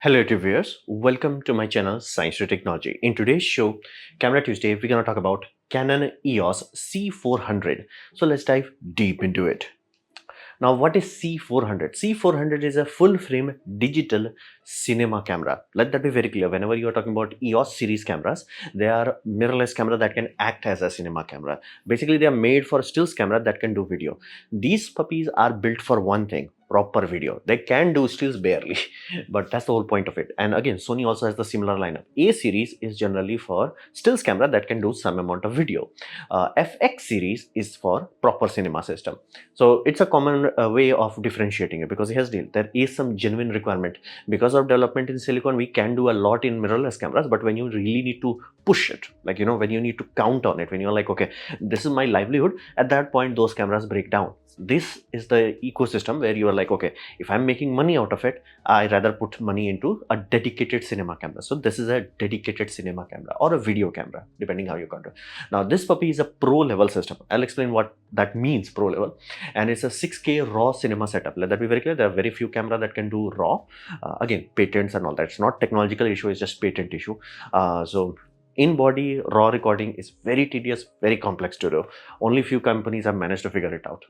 Hello to viewers, welcome to my channel Science to Technology. In today's show, Camera Tuesday, we're going to talk about Canon EOS C400. So let's dive deep into it. Now, what is C400? C400 is a full-frame digital cinema camera. Let that be very clear. Whenever you are talking about EOS series cameras, they are mirrorless camera that can act as a cinema camera. Basically, they are made for stills camera that can do video. These puppies are built for one thing, proper video. They can do stills barely, but that's the whole point of it. And again, Sony also has the similar lineup. A series is generally for stills camera that can do some amount of video. FX series is for proper cinema system. So it's a common way of differentiating it, because here's the deal, there is some genuine requirement. Because of development in silicon, we can do a lot in mirrorless cameras, but when you really need to push it, like, when you need to count on it, when you're like, okay, this is my livelihood, at that point those cameras break down. This is the ecosystem where you are like, okay, if I'm making money out of it, I rather put money into a dedicated cinema camera. So this is a dedicated cinema camera or a video camera, depending how you count it. Now this puppy is a pro level system. I'll explain what that means, pro level. And it's a 6K raw cinema setup. Let that be very clear. There are very few cameras that can do raw. Again, patents and all that. It's not technological issue, it's just patent issue. So in-body raw recording is very tedious, very complex to do. Only few companies have managed to figure it out.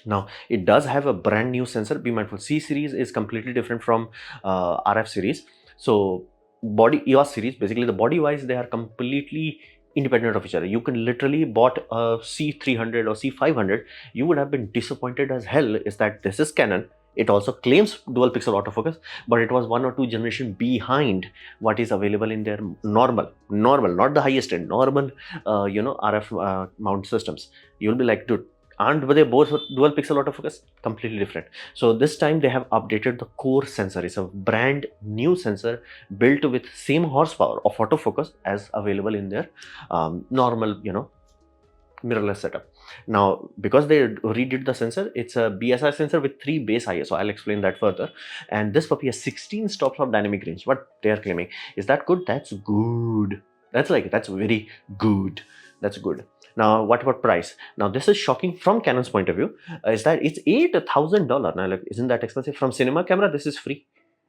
Now, it does have a brand new sensor. Be mindful, C series is completely different from RF series. So body EOS series, basically the body wise, they are completely independent of each other. You can literally bought a C300 or C500. You would have been disappointed as hell is that this is Canon. It also claims dual pixel autofocus, but it was 1 or 2 generation behind what is available in their normal, not the highest end, normal, RF mount systems. You'll be like, dude, aren't they both dual pixel autofocus? Completely different. So this time they have updated the core sensor. It's a brand new sensor built with same horsepower of autofocus as available in their normal, mirrorless setup. Now, because they redid the sensor, it's a BSI sensor with 3 base ISO. I'll explain that further. And this puppy has 16 stops of dynamic range. What they are claiming, is that good? That's good. That's very good. That's good. Now, what about price? Now, this is shocking from Canon's point of view, is that it's $8,000. Now, like, isn't that expensive? From cinema camera, this is free.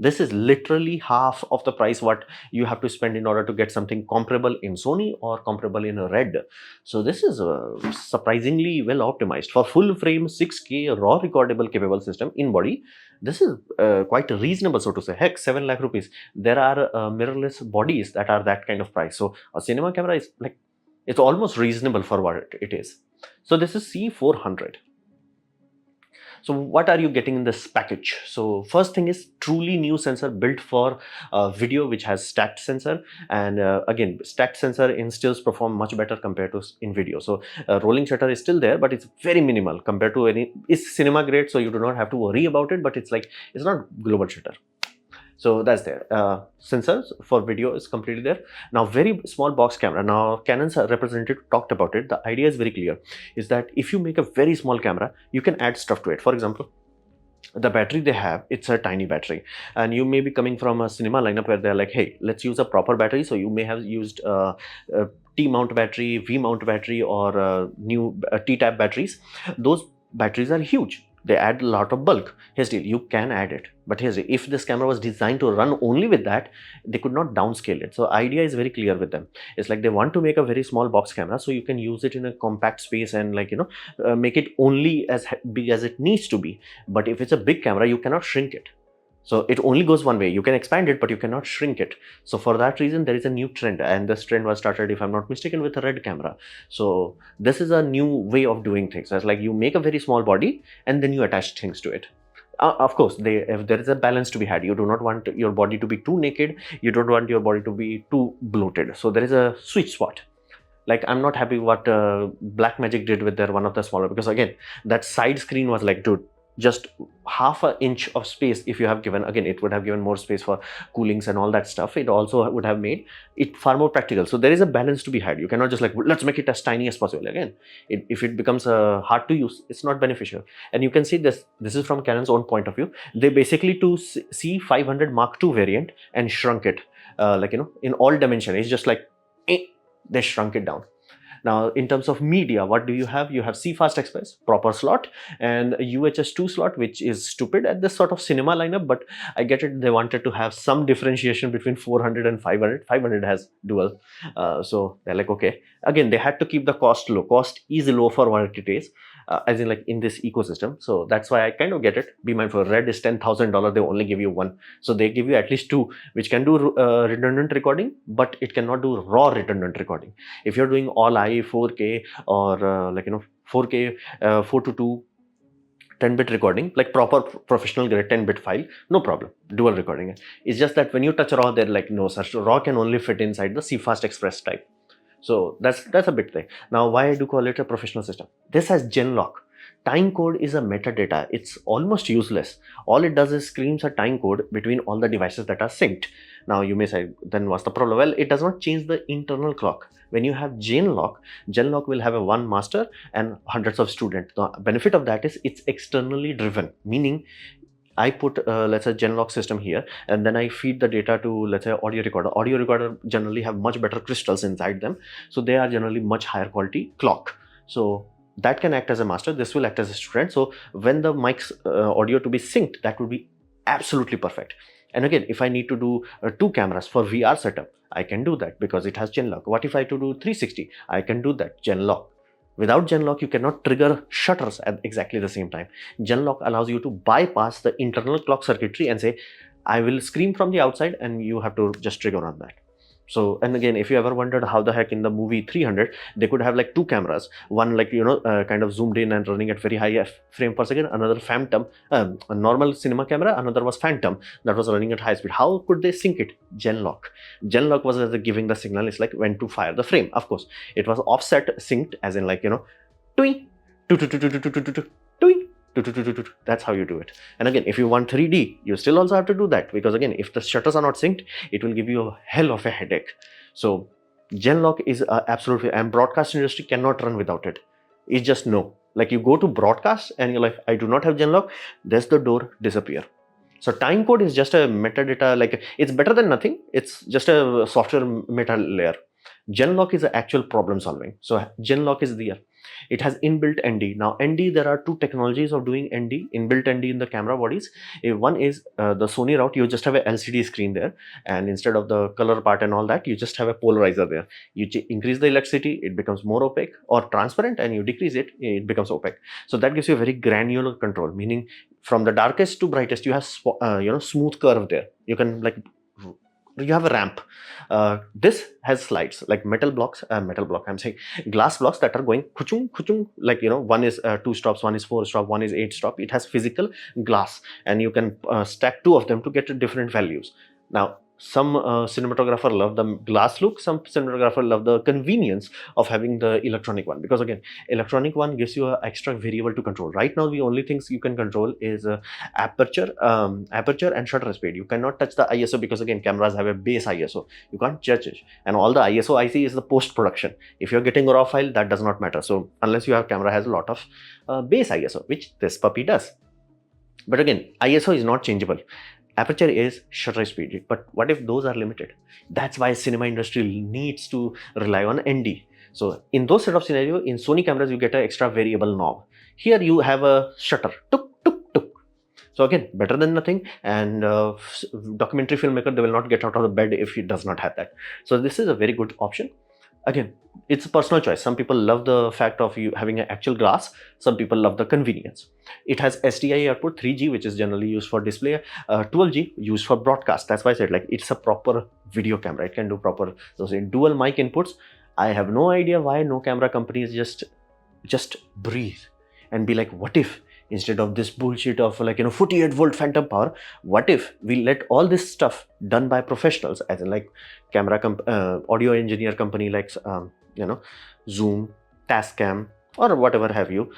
This is literally half of the price what you have to spend in order to get something comparable in Sony or comparable in Red. So this is surprisingly well optimized for full frame 6K raw recordable capable system in body. This is quite reasonable, so to say. Heck, 7 lakh rupees. There are mirrorless bodies that are that kind of price. So a cinema camera is like, it's almost reasonable for what it is. So this is C400. So what are you getting in this package? So first thing is truly new sensor built for video, which has stacked sensor. And again, stacked sensor in stills perform much better compared to in video. So rolling shutter is still there, but it's very minimal compared to it's cinema grade. So you do not have to worry about it, but it's not global shutter. So that's there. Sensors for video is completely there. Now, very small box camera. Now, Canon's representative talked about it. The idea is very clear, is that if you make a very small camera, you can add stuff to it. For example, the battery they have, it's a tiny battery, and you may be coming from a cinema lineup where they're like, hey, let's use a proper battery. So you may have used T mount battery, V mount battery, or new T-type batteries. Those batteries are huge. They add a lot of bulk. Here's the deal, you can add it, but here's the, if this camera was designed to run only with that, they could not downscale it. So idea is very clear with them. It's like they want to make a very small box camera so you can use it in a compact space and make it only as big as it needs to be. But if it's a big camera, you cannot shrink it. So it only goes one way. You can expand it, but you cannot shrink it. So for that reason, there is a new trend, and this trend was started, if I'm not mistaken, with a Red camera. So this is a new way of doing things. It's like you make a very small body and then you attach things to it. Of course, if there is a balance to be had. You do not want your body to be too naked. You don't want your body to be too bloated. So there is a sweet spot. Like, I'm not happy what Blackmagic did with their one of the smaller, because again, that side screen was like, dude, just half an inch of space. If you have given, again, it would have given more space for coolings and all that stuff. It also would have made it far more practical. So there is a balance to be had. You cannot just like, let's make it as tiny as possible. Again, if it becomes hard to use, it's not beneficial. And you can see this is from Canon's own point of view. They basically to C500 Mark II variant and shrunk it in all dimension. It's just like they shrunk it down. Now, in terms of media, what do you have? You have CFast Express, proper slot, and a UHS2 slot, which is stupid at this sort of cinema lineup, but I get it. They wanted to have some differentiation between 400 and 500. 500 has dual. So they're like, okay. Again, they had to keep the cost low. Cost is low for what it is, as in like in this ecosystem. So that's why I kind of get it. Be mindful, Red is $10,000. They only give you one. So they give you at least two, which can do redundant recording, but it cannot do raw redundant recording. If you're doing all I 4K or 4K 4:2 10-bit recording, like proper professional grade 10-bit file, no problem, dual recording. It's just that when you touch raw, they're like, no sir, so raw can only fit inside the CFast Express type. So that's a big thing. Now, why I do call it a professional system? This has Genlock. Time code is a metadata. It's almost useless. All it does is screams a time code between all the devices that are synced. Now you may say, then what's the problem? Well, it does not change the internal clock. When you have Genlock will have a one master and hundreds of students. The benefit of that is it's externally driven, meaning I put let's say Genlock system here, and then I feed the data to, let's say, audio recorder. Audio recorder generally have much better crystals inside them, so they are generally much higher quality clock. So that can act as a master. This will act as a student. So when the mic's audio to be synced, that would be absolutely perfect. And again, if I need to do two cameras for VR setup, I can do that because it has Genlock. What if I to do 360? I can do that, Genlock. Without Genlock, you cannot trigger shutters at exactly the same time. Genlock allows you to bypass the internal clock circuitry and say, I will scream from the outside and you have to just trigger on that. So, and again, if you ever wondered how the heck in the movie 300, they could have like two cameras, one like, kind of zoomed in and running at very high frame per second, another phantom, a normal cinema camera, another was phantom that was running at high speed. How could they sync it? Genlock. Genlock was giving the signal, it's like when to fire the frame. Of course, it was offset synced, as in like, twing, twing. That's how you do it. And again, if you want 3D, you still also have to do that, because again, if the shutters are not synced, it will give you a hell of a headache. So Genlock is absolutely, and broadcast industry cannot run without it. It's just no. Like you go to broadcast and you're like, I do not have Genlock, there's the door disappear. So time code is just a metadata, like it's better than nothing. It's just a software meta layer. Genlock is actual problem solving. So Genlock is there. It has inbuilt ND. Now ND, there are two technologies of doing ND, inbuilt ND in the camera bodies. One is the Sony route. You just have a LCD screen there, and instead of the color part and all that, you just have a polarizer there. You increase the electricity, it becomes more opaque or transparent, and you decrease it, it becomes opaque. So that gives you a very granular control, meaning from the darkest to brightest, you have smooth curve there. You can you have a ramp. This has slides like I'm saying glass blocks that are going kuchung kuchung, like one is 2 stops, one is 4 stop, one is 8 stop. It has physical glass, and you can stack two of them to get different values. Now some cinematographer love the glass look, some cinematographer love the convenience of having the electronic one, because again, electronic one gives you an extra variable to control. Right now the only things you can control is aperture and shutter speed. You cannot touch the ISO, because again, cameras have a base ISO, you can't judge it, and all the ISO I see is the post production. If you're getting a raw file, that does not matter. So unless you have camera has a lot of base ISO, which this puppy does. But again, ISO is not changeable. Aperture is, shutter speed, but what if those are limited? That's why cinema industry needs to rely on ND. So in those set of scenario, in Sony cameras, you get an extra variable knob. Here you have a shutter, tuk tuk tuk. So again, better than nothing. And documentary filmmaker, they will not get out of the bed if it does not have that. So this is a very good option. Again, it's a personal choice. Some people love the fact of you having an actual glass. Some people love the convenience. It has SDI output 3G, which is generally used for display, 12G used for broadcast. That's why I said like it's a proper video camera. It can do proper those dual mic inputs. I have no idea why no camera companies just breathe and be like, what if instead of this bullshit of 48-volt phantom power, what if we let all this stuff done by professionals, as in like audio engineer company like Zoom, Tascam, or whatever have you,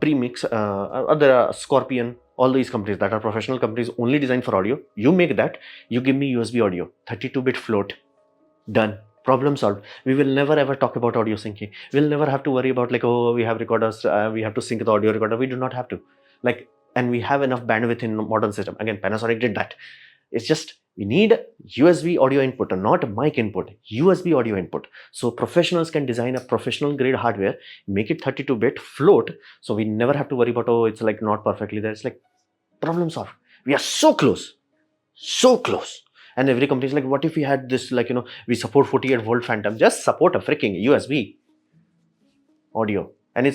Premix, other Scorpion, all these companies that are professional companies only designed for audio. You make that, you give me USB audio, 32-bit float, done. Problem solved. We will never ever talk about audio syncing. We'll never have to worry about like, oh, we have recorders, we have to sync the audio recorder. We do not have to. And we have enough bandwidth in modern system. Again, Panasonic did that. It's just We need USB audio input and not mic input, USB audio input. So professionals can design a professional grade hardware, make it 32-bit, float. So we never have to worry about, oh, it's like not perfectly there. It's like problem solved. We are so close, so close. And every company is like, what if we had this, like, we support 48-volt phantom, just support a freaking USB audio. And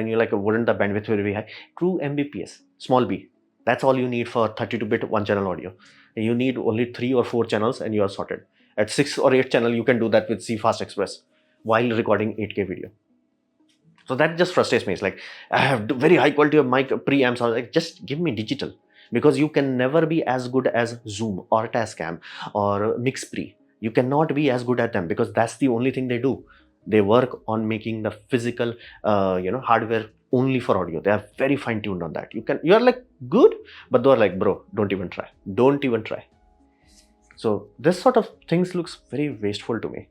you're like, wouldn't the bandwidth will be high? 2 Mbps, small b. That's all you need for 32-bit one channel audio. You need only 3 or 4 channels and you are sorted. At 6 or 8 channel, you can do that with C Fast Express while recording 8K video. So that just frustrates me. It's like, I have very high quality of mic preamps. I was like, just give me digital, because you can never be as good as Zoom or Tascam or MixPre. You cannot be as good at them because that's the only thing they do. They work on making the physical, hardware only for audio. They are very fine tuned on that. You are like good, but they're like, bro, don't even try. Don't even try. So this sort of things looks very wasteful to me.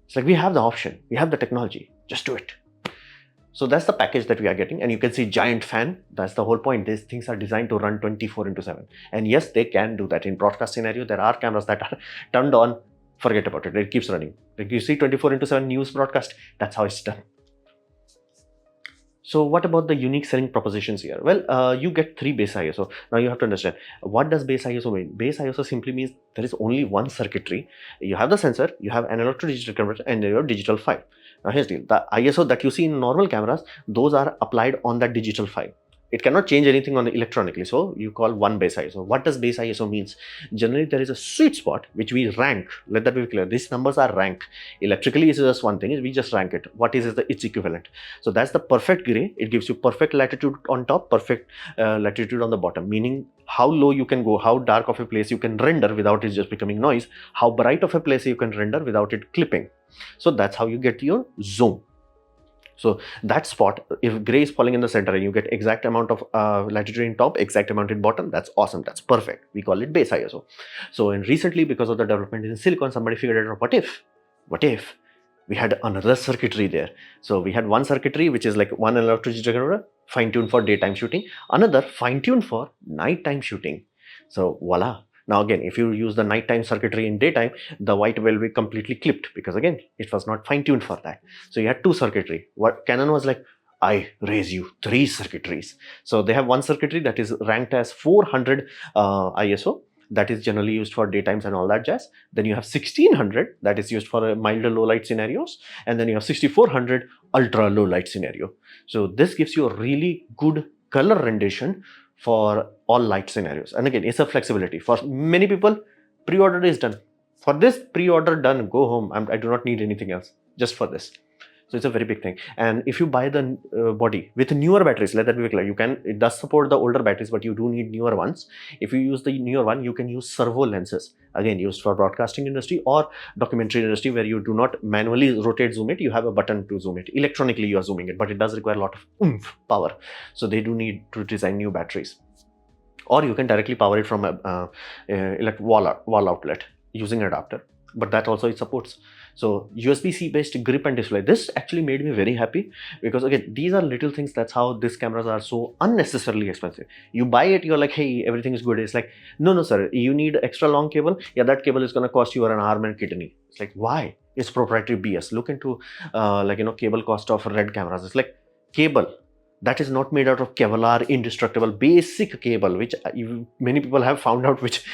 It's like, we have the option, we have the technology, just do it. So that's the package that we are getting, and you can see giant fan. That's the whole point. These things are designed to run 24/7. And yes, they can do that. In broadcast scenario, there are cameras that are turned on, forget about it, it keeps running. Like you see 24/7 news broadcast, that's how it's done. So what about the unique selling propositions here? Well, you get 3 base ISO. Now you have to understand, what does base ISO mean? Base ISO simply means there is only one circuitry. You have the sensor, you have analog to digital converter, and your digital file. Now here's the deal. The ISO that you see in normal cameras, those are applied on that digital file. It cannot change anything on the electronically. So you call one base ISO. What does base ISO means? Generally, there is a sweet spot which we rank. Let that be clear. These numbers are ranked. Electrically, it's just one thing. We just rank it. What is its equivalent? So that's the perfect gray. It gives you perfect latitude on top, perfect latitude on the bottom. Meaning how low you can go, how dark of a place you can render without it just becoming noise, how bright of a place you can render without it clipping. So that's how you get your zoom. So that spot, if gray is falling in the center and you get exact amount of latitude in top, exact amount in bottom, that's awesome. That's perfect. We call it base ISO. So and recently, because of the development in silicon, somebody figured out, what if we had another circuitry there? So we had one circuitry which is like one analog to digital converter, fine-tuned for daytime shooting, another fine-tuned for nighttime shooting. So voila. Now again, if you use the nighttime circuitry in daytime, the white will be completely clipped because again, it was not fine-tuned for that. So you had 2 circuitry. What Canon was like, I raise you 3 circuitries. So they have one circuitry that is ranked as 400 ISO. That is generally used for daytimes and all that jazz. Then you have 1600 that is used for milder low light scenarios. And then you have 6400 ultra low light scenario. So this gives you a really good color rendition for all light scenarios. And again, it's a flexibility. For many people, pre-order is done. For this, pre-order done, go home. I do not need anything else, just for this. So it's a very big thing. And if you buy the body with newer batteries, let that be clear, it does support the older batteries, but you do need newer ones. If you use the newer one, you can use servo lenses, again used for broadcasting industry or documentary industry, where you do not manually rotate zoom it. You have a button to zoom it. Electronically you are zooming it, but it does require a lot of oomph power. So they do need to design new batteries. Or you can directly power it from a wall outlet using an adapter, but that also it supports. So USB-C based grip and display, this actually made me very happy, because again, these are little things. That's how these cameras are so unnecessarily expensive. You buy it, you're like, hey, everything is good. It's like, no sir, you need extra long cable. Yeah, that cable is going to cost you an arm and kidney. It's like, why? It's proprietary BS. Look into cable cost of red cameras. It's like, cable that is not made out of Kevlar, indestructible, basic cable, which many people have found out which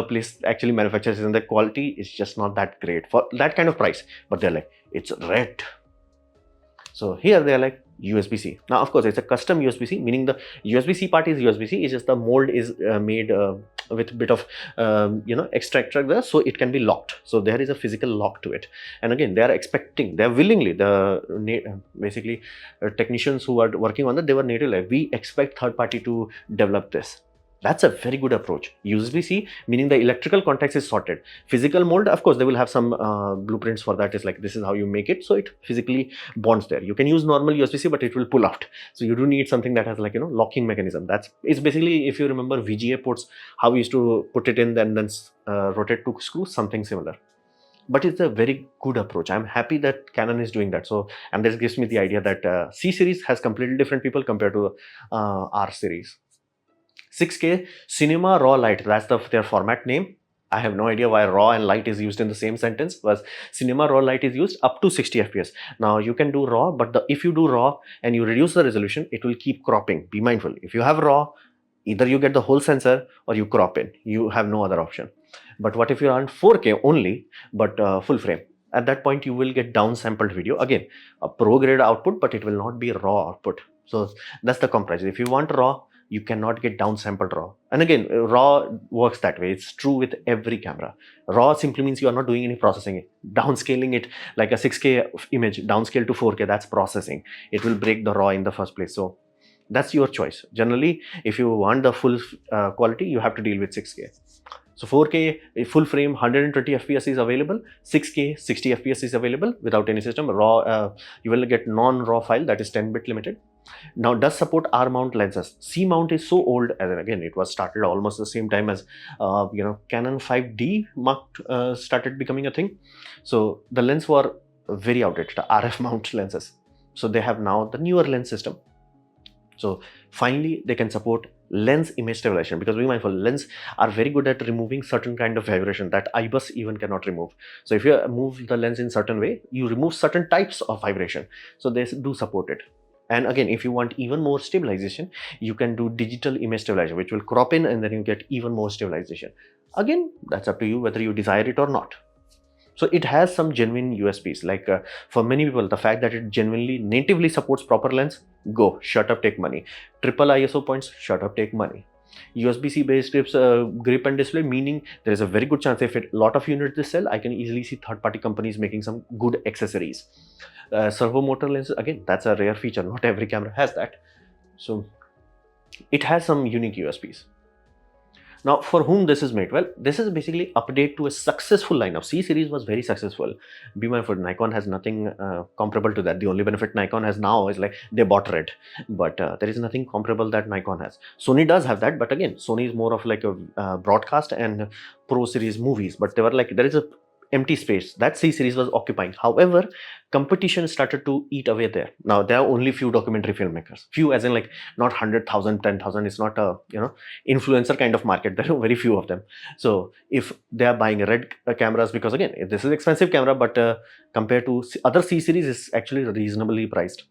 place actually manufactures, and the quality is just not that great for that kind of price. But they're like, it's red. So here they're like USB-C. Now, of course, it's a custom USB-C, meaning the USB-C part is USB-C. It's just the mold is made with a bit of extractor there, so it can be locked. So there is a physical lock to it. And again, they are expecting, they are willingly, basically technicians who are working on that, they were native like, we expect third party to develop this. That's a very good approach. USB-C, meaning the electrical context is sorted. Physical mold, of course, they will have some blueprints for that. It's like, this is how you make it. So it physically bonds there. You can use normal USB-C, but it will pull out. So you do need something that has like, locking mechanism. It's basically, if you remember VGA ports, how we used to put it in and then rotate to screws, something similar. But it's a very good approach. I'm happy that Canon is doing that. So, and this gives me the idea that C series has completely different people compared to R series. 6K Cinema Raw Light, that's their format name. I have no idea why raw and light is used in the same sentence, but cinema raw light is used up to 60 fps. Now you can do raw, but if you do raw and you reduce the resolution, it will keep cropping. Be mindful, if you have raw, either you get the whole sensor or you crop in. You have no other option. But what if you want 4K only, but full frame? At that point, you will get downsampled video. Again, a pro grade output, but it will not be raw output. So that's the compromise. If you want raw, you cannot get downsampled raw. And again, raw works that way. It's true with every camera. Raw simply means you are not doing any processing. Downscaling it like a 6K image, downscale to 4K, that's processing. It will break the raw in the first place. So that's your choice. Generally, if you want the full quality, you have to deal with 6K. So 4K full frame 120 fps is available. 6K 60 fps is available without any system. Raw, you will get non-raw file, that is 10-bit limited. Now, does support R mount lenses. C mount is so old, and again, it was started almost the same time as Canon 5D Mark started becoming a thing. So the lens were very outdated, RF mount lenses. So they have now the newer lens system. So finally, they can support lens image stabilization, because be mindful, lens are very good at removing certain kind of vibration that IBUS even cannot remove. So if you move the lens in certain way, you remove certain types of vibration. So they do support it. And again, if you want even more stabilization, you can do digital image stabilization, which will crop in and then you get even more stabilization. Again, that's up to you whether you desire it or not. So it has some genuine USPs, like for many people, the fact that it genuinely natively supports proper lens, go, shut up, take money. Triple ISO points, shut up, take money. USB-C based grip and display, meaning there is a very good chance if a lot of units they sell, I can easily see third-party companies making some good accessories. Servo motor lenses, again, that's a rare feature. Not every camera has that. So it has some unique USPs. Now, for whom this is made? Well, this is basically update to a successful lineup. C series was very successful. Be mindful, Nikon has nothing comparable to that. The only benefit Nikon has now is like they bought Red, but there is nothing comparable that Nikon has. Sony does have that, but again, Sony is more of like a broadcast and Pro series movies. But they were like, there is a empty space that C series was occupying. However, competition started to eat away there. Now there are only few documentary filmmakers, few as in like not 100,000, 10,000. It's not a influencer kind of market. There are very few of them. So if they are buying Red cameras, because again, this is expensive camera, but compared to other C series, is actually reasonably priced.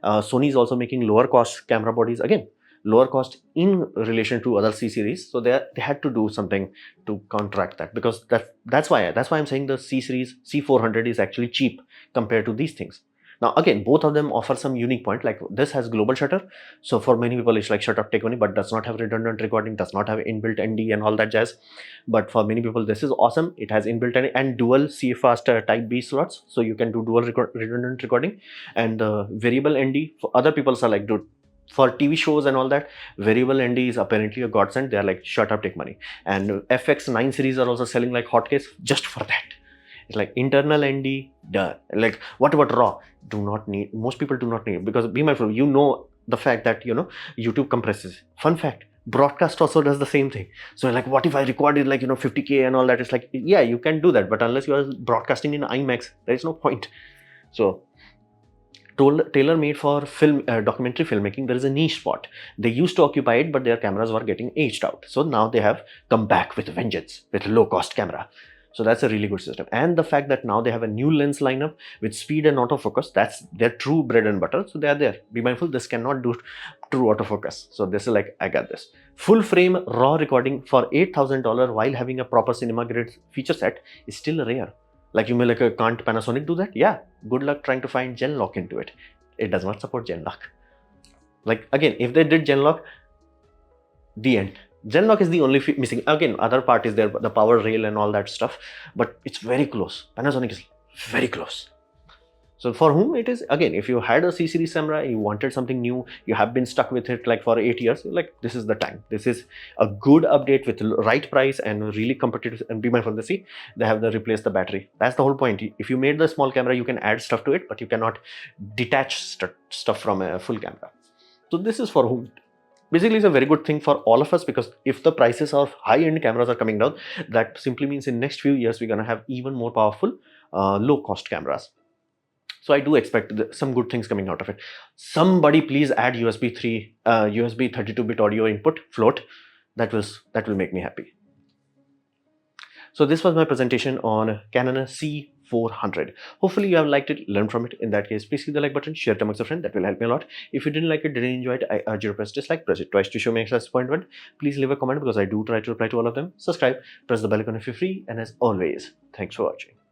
Sony is also making lower cost camera bodies, again lower cost in relation to other C series. So they had to do something to counteract that, because that's why I'm saying the C series C400 is actually cheap compared to these things. Now again, both of them offer some unique point, like this has global shutter. So for many people it's like shut up, take money, but does not have redundant recording, does not have inbuilt ND and all that jazz. But for many people this is awesome. It has inbuilt ND and dual CFast type B slots, so you can do dual redundant recording. And variable ND for other people are like, dude, for TV shows and all that, variable ND is apparently a godsend. They are like, shut up, take money. And FX9 series are also selling like hotcakes just for that. It's like internal ND, done. Like, what about RAW? Do not need, most people do not need, because be mindful, the fact that YouTube compresses. Fun fact, broadcast also does the same thing. So like, what if I recorded like 50K and all that? It's like, yeah, you can do that, but unless you are broadcasting in IMAX, there is no point. So tailor-made for film documentary filmmaking, there is a niche spot. They used to occupy it, but their cameras were getting aged out. So now they have come back with vengeance with low-cost camera. So that's a really good system. And the fact that now they have a new lens lineup with speed and autofocus, that's their true bread and butter. So they are there. Be mindful, this cannot do true autofocus. So this is like, I got this. Full frame raw recording for $8,000 while having a proper cinema grade feature set is still rare. Like, you may like, can't Panasonic do that? Yeah, good luck trying to find gen lock into it. It does not support gen lock. Like, again, if they did gen lock, the end. Gen lock is the only missing. Again, other part is there, the power rail and all that stuff, but it's very close. Panasonic is very close. So for whom it is, again, if you had a C series camera, you wanted something new, you have been stuck with it like for 8 years, like, this is the time. This is a good update with the right price and really competitive. And be mindful, see, they have replaced the battery. That's the whole point. If you made the small camera, you can add stuff to it, but you cannot detach stuff from a full camera. So this is for whom. Basically, it's a very good thing for all of us, because if the prices of high-end cameras are coming down, that simply means in next few years, we're going to have even more powerful, low-cost cameras. So I do expect some good things coming out of it. Somebody please add USB 32-bit audio input float. That will make me happy. So this was my presentation on Canon C400. Hopefully you have liked it, learned from it. In that case, please hit the like button, share it amongst your friends. That will help me a lot. If you didn't like it, didn't enjoy it, I urge you to press dislike, press it twice to show me extra disappointment. Please leave a comment because I do try to reply to all of them. Subscribe, press the bell icon if you're free. And as always, thanks for watching.